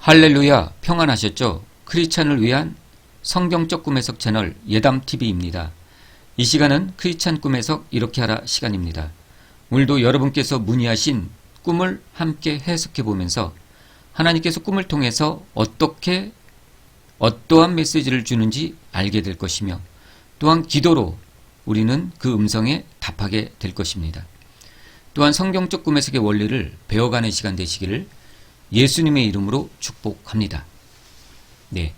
할렐루야, 평안하셨죠? 크리스찬을 위한 성경적 꿈 해석 채널 예담TV입니다. 이 시간은 크리스찬 꿈 해석 이렇게 하라 시간입니다. 오늘도 여러분께서 문의하신 꿈을 함께 해석해 보면서 하나님께서 꿈을 통해서 어떠한 메시지를 주는지 알게 될 것이며 또한 기도로 우리는 그 음성에 답하게 될 것입니다. 또한 성경적 꿈 해석의 원리를 배워가는 시간 되시기를 예수님의 이름으로 축복합니다. 네.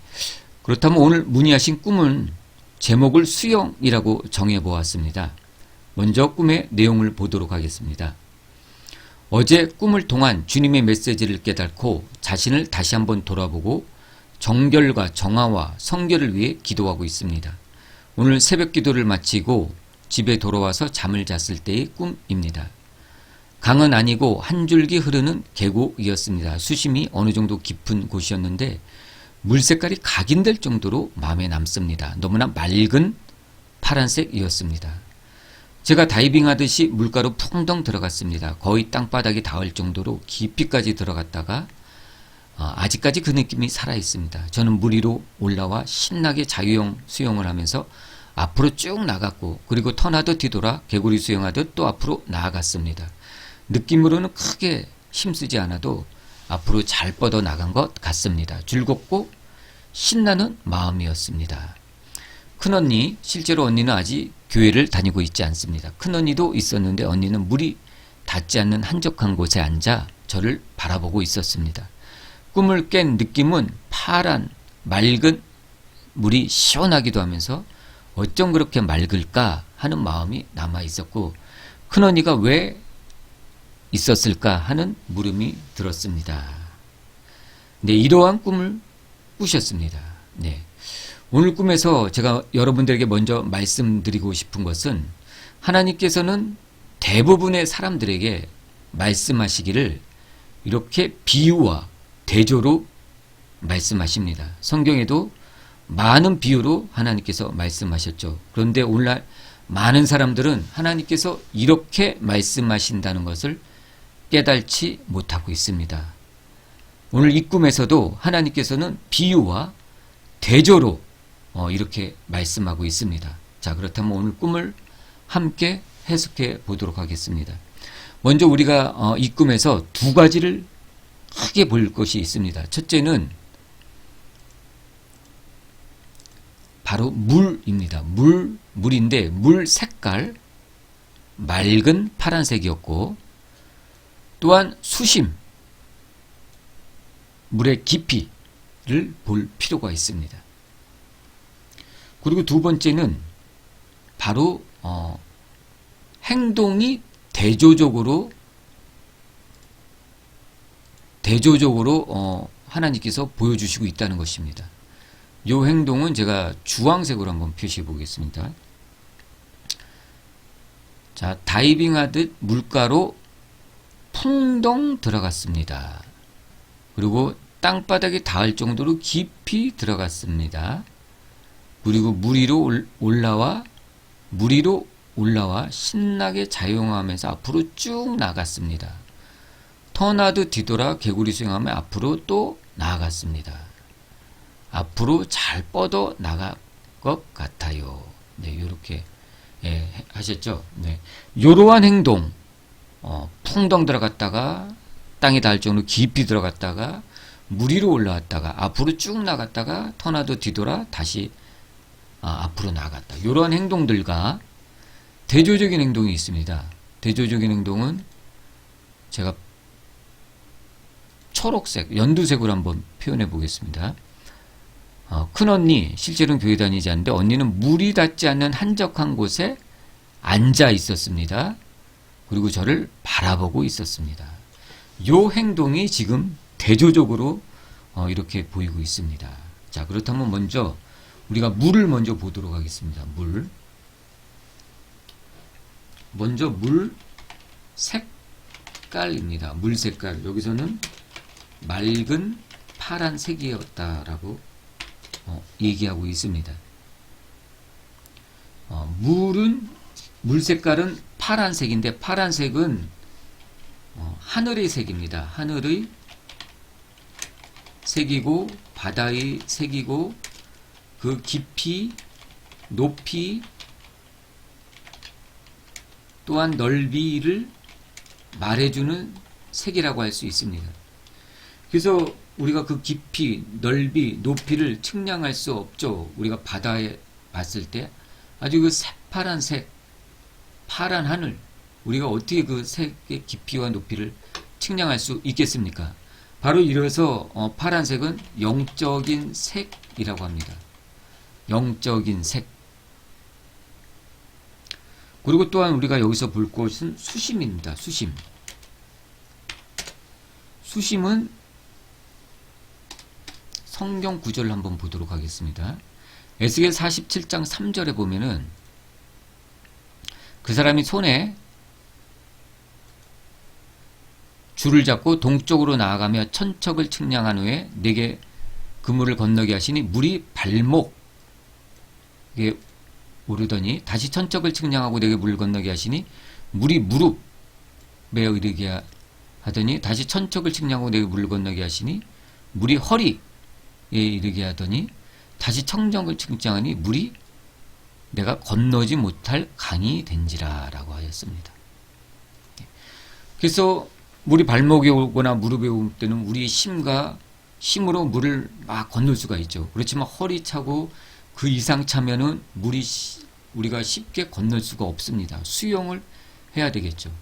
그렇다면 오늘 문의하신 꿈은 제목을 수영이라고 정해보았습니다. 먼저 꿈의 내용을 보도록 하겠습니다. 어제 꿈을 통한 주님의 메시지를 깨닫고 자신을 다시 한번 돌아보고 정결과 정화와 성결을 위해 기도하고 있습니다. 오늘 새벽 기도를 마치고 집에 돌아와서 잠을 잤을 때의 꿈입니다. 강은 아니고 한 줄기 흐르는 계곡이었습니다. 수심이 어느 정도 깊은 곳이었는데 물 색깔이 각인될 정도로 마음에 남습니다. 너무나 맑은 파란색이었습니다. 제가 다이빙하듯이 물가로 풍덩 들어갔습니다. 거의 땅바닥에 닿을 정도로 깊이까지 들어갔다가 아직까지 그 느낌이 살아있습니다. 저는 물 위로 올라와 신나게 자유형 수영을 하면서 앞으로 쭉 나갔고 그리고 턴하듯 뒤돌아 개구리 수영하듯 또 앞으로 나아갔습니다. 느낌으로는 크게 힘쓰지 않아도 앞으로 잘 뻗어 나간 것 같습니다. 즐겁고 신나는 마음이었습니다. 큰언니, 실제로 언니는 아직 교회를 다니고 있지 않습니다. 큰언니도 있었는데 언니는 물이 닿지 않는 한적한 곳에 앉아 저를 바라보고 있었습니다. 꿈을 깬 느낌은 파란 맑은 물이 시원하기도 하면서 어쩜 그렇게 맑을까 하는 마음이 남아 있었고 큰언니가 왜 있었을까 하는 물음이 들었습니다. 네, 이러한 꿈을 꾸셨습니다. 네. 오늘 꿈에서 제가 여러분들에게 먼저 말씀드리고 싶은 것은 하나님께서는 대부분의 사람들에게 말씀하시기를 이렇게 비유와 대조로 말씀하십니다. 성경에도 많은 비유로 하나님께서 말씀하셨죠. 그런데 오늘날 많은 사람들은 하나님께서 이렇게 말씀하신다는 것을 깨달지 못하고 있습니다. 오늘 이 꿈에서도 하나님께서는 비유와 대조로 이렇게 말씀하고 있습니다. 자, 그렇다면 오늘 꿈을 함께 해석해 보도록 하겠습니다. 먼저 우리가 이 꿈에서 두 가지를 크게 볼 것이 있습니다. 첫째는 바로 물입니다. 물인데 물 색깔 맑은 파란색이었고 또한 수심, 물의 깊이를 볼 필요가 있습니다. 그리고 두 번째는 바로 행동이 대조적으로 하나님께서 보여주시고 있다는 것입니다. 이 행동은 제가 주황색으로 한번 표시해 보겠습니다. 자, 다이빙하듯 물가로 풍덩 들어갔습니다. 그리고 땅바닥에 닿을 정도로 깊이 들어갔습니다. 그리고 물 위로 올라와 신나게 자유형하면서 앞으로 쭉 나갔습니다. 턴하듯 뒤돌아 개구리 수영하며 앞으로 또 나아갔습니다. 앞으로 잘 뻗어 나갈 것 같아요. 네, 이렇게 하셨죠. 네, 이러한 행동, 풍덩 들어갔다가 땅에 닿을 정도로 깊이 들어갔다가 물 위로 올라왔다가 앞으로 쭉 나갔다가 턴하듯 뒤돌아 다시 앞으로 나갔다. 이러한 행동들과 대조적인 행동이 있습니다. 대조적인 행동은 제가 초록색, 연두색으로 한번 표현해 보겠습니다. 큰언니, 실제로는 교회 다니지 않는데 언니는 물이 닿지 않는 한적한 곳에 앉아 있었습니다. 그리고 저를 바라보고 있었습니다. 이 행동이 지금 대조적으로 이렇게 보이고 있습니다. 자, 그렇다면 먼저 우리가 물을 먼저 보도록 하겠습니다. 먼저 물 색깔입니다. 물 색깔. 여기서는 맑은 파란색이었다라고 얘기하고 있습니다. 물 색깔은 파란색인데 파란색은 하늘의 색입니다. 하늘의 색이고 바다의 색이고 그 깊이, 높이, 또한 넓이를 말해주는 색이라고 할 수 있습니다. 그래서 우리가 그 깊이, 넓이, 높이를 측량할 수 없죠. 우리가 바다에 봤을 때 아주 그 새파란 색, 파란 하늘, 우리가 어떻게 그 색의 깊이와 높이를 측량할 수 있겠습니까? 바로 이래서 파란색은 영적인 색이라고 합니다. 영적인 색. 그리고 또한 우리가 여기서 볼 것은 수심입니다. 수심. 수심은 성경 구절을 한번 보도록 하겠습니다. 에스겔 47장 3절에 보면은 그 사람이 손에 줄을 잡고 동쪽으로 나아가며 천척을 측량한 후에 내게 그물을 건너게 하시니 물이 발목에 오르더니 다시 천척을 측량하고 내게 물을 건너게 하시니 물이 무릎에 이르게 하더니 다시 천척을 측량하고 내게 물을 건너게 하시니 물이 허리에 이르게 하더니 다시 천척을 측량하니 물이 내가 건너지 못할 강이 된지라 라고 하였습니다. 그래서 물이 발목에 오거나 무릎에 올 때는 우리 힘으로 물을 막 건널 수가 있죠. 그렇지만 허리 차고 그 이상 차면은 우리가 쉽게 건널 수가 없습니다. 수영을 해야 되겠죠.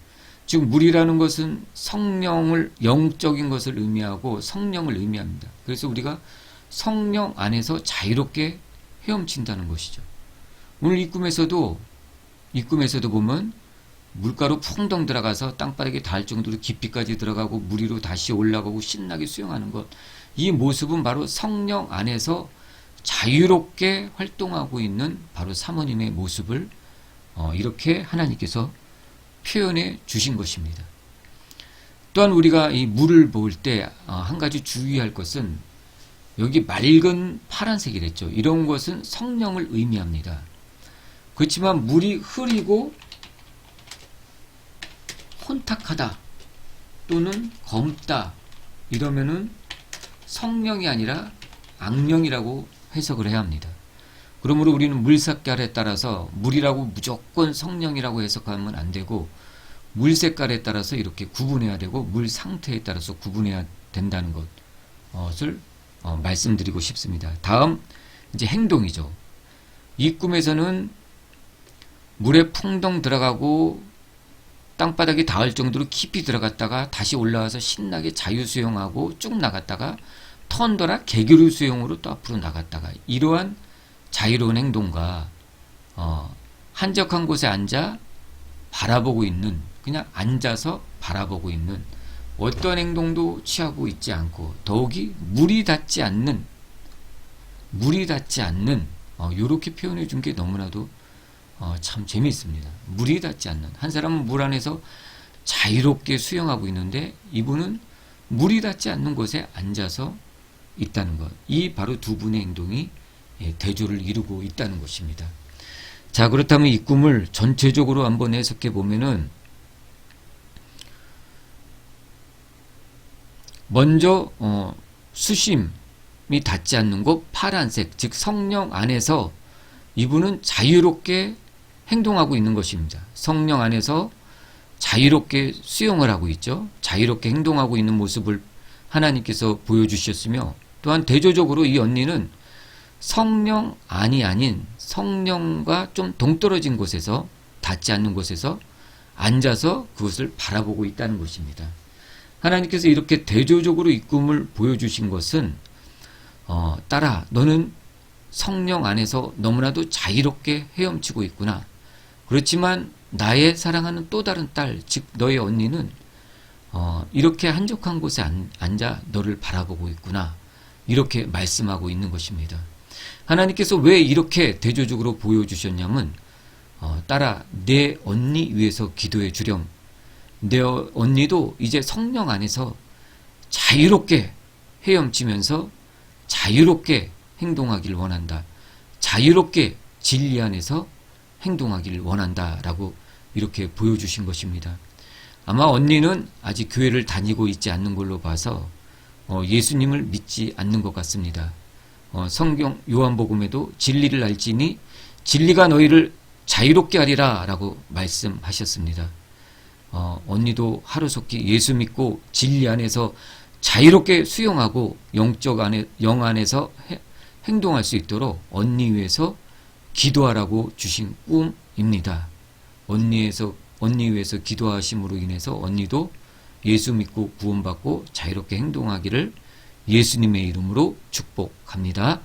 즉 물이라는 것은 성령을, 영적인 것을 의미하고 성령을 의미합니다. 그래서 우리가 성령 안에서 자유롭게 헤엄친다는 것이죠. 오늘 이 꿈에서도 보면 물가로 풍덩 들어가서 땅바닥에 닿을 정도로 깊이까지 들어가고 물 위로 다시 올라가고 신나게 수영하는 것, 이 모습은 바로 성령 안에서 자유롭게 활동하고 있는 바로 사모님의 모습을 이렇게 하나님께서 표현해 주신 것입니다. 또한 우리가 이 물을 볼 때 한 가지 주의할 것은 여기 맑은 파란색이랬죠. 이런 것은 성령을 의미합니다. 그렇지만 물이 흐리고 혼탁하다 또는 검다 이러면은 성령이 아니라 악령이라고 해석을 해야 합니다. 그러므로 우리는 물색깔에 따라서 물이라고 무조건 성령이라고 해석하면 안 되고 물 색깔에 따라서 이렇게 구분해야 되고 물 상태에 따라서 구분해야 된다는 것을 말씀드리고 싶습니다. 다음 이제 행동이죠. 이 꿈에서는 물에 풍덩 들어가고 땅바닥에 닿을 정도로 깊이 들어갔다가 다시 올라와서 신나게 자유수영하고 쭉 나갔다가 턴더라 개교류 수영으로 또 앞으로 나갔다가 이러한 자유로운 행동과 한적한 곳에 앉아 바라보고 있는, 그냥 앉아서 바라보고 있는 어떤 행동도 취하고 있지 않고 더욱이 물이 닿지 않는 이렇게 표현해 준 게 너무나도 참 재미있습니다. 물이 닿지 않는, 한 사람은 물 안에서 자유롭게 수영하고 있는데 이분은 물이 닿지 않는 곳에 앉아서 있다는 것, 이 바로 두 분의 행동이 대조를 이루고 있다는 것입니다. 자, 그렇다면 이 꿈을 전체적으로 한번 해석해 보면은 먼저 수심이 닿지 않는 곳 파란색, 즉 성령 안에서 이분은 자유롭게 행동하고 있는 것입니다. 성령 안에서 자유롭게 수영을 하고 있죠. 자유롭게 행동하고 있는 모습을 하나님께서 보여주셨으며 또한 대조적으로 이 언니는 성령 안이 아닌 성령과 좀 동떨어진 곳에서 닿지 않는 곳에서 앉아서 그것을 바라보고 있다는 것입니다. 하나님께서 이렇게 대조적으로 이 꿈을 보여주신 것은 딸아, 너는 성령 안에서 너무나도 자유롭게 헤엄치고 있구나. 그렇지만 나의 사랑하는 또 다른 딸, 즉 너의 언니는 이렇게 한적한 곳에 앉아 너를 바라보고 있구나. 이렇게 말씀하고 있는 것입니다. 하나님께서 왜 이렇게 대조적으로 보여주셨냐면 딸아, 내 언니 위해서 기도해 주렴. 내 언니도 이제 성령 안에서 자유롭게 헤엄치면서 자유롭게 행동하기를 원한다. 자유롭게 진리 안에서 행동하기를 원한다. 라고 이렇게 보여주신 것입니다. 아마 언니는 아직 교회를 다니고 있지 않는 걸로 봐서 예수님을 믿지 않는 것 같습니다. 성경 요한복음에도 진리를 알지니 진리가 너희를 자유롭게 하리라 라고 말씀하셨습니다. 언니도 하루속히 예수 믿고 진리 안에서 자유롭게 수용하고 영 안에서 행동할 수 있도록 언니 위해서 기도하라고 주신 꿈입니다. 언니 위해서 기도하심으로 인해서 언니도 예수 믿고 구원받고 자유롭게 행동하기를 예수님의 이름으로 축복합니다.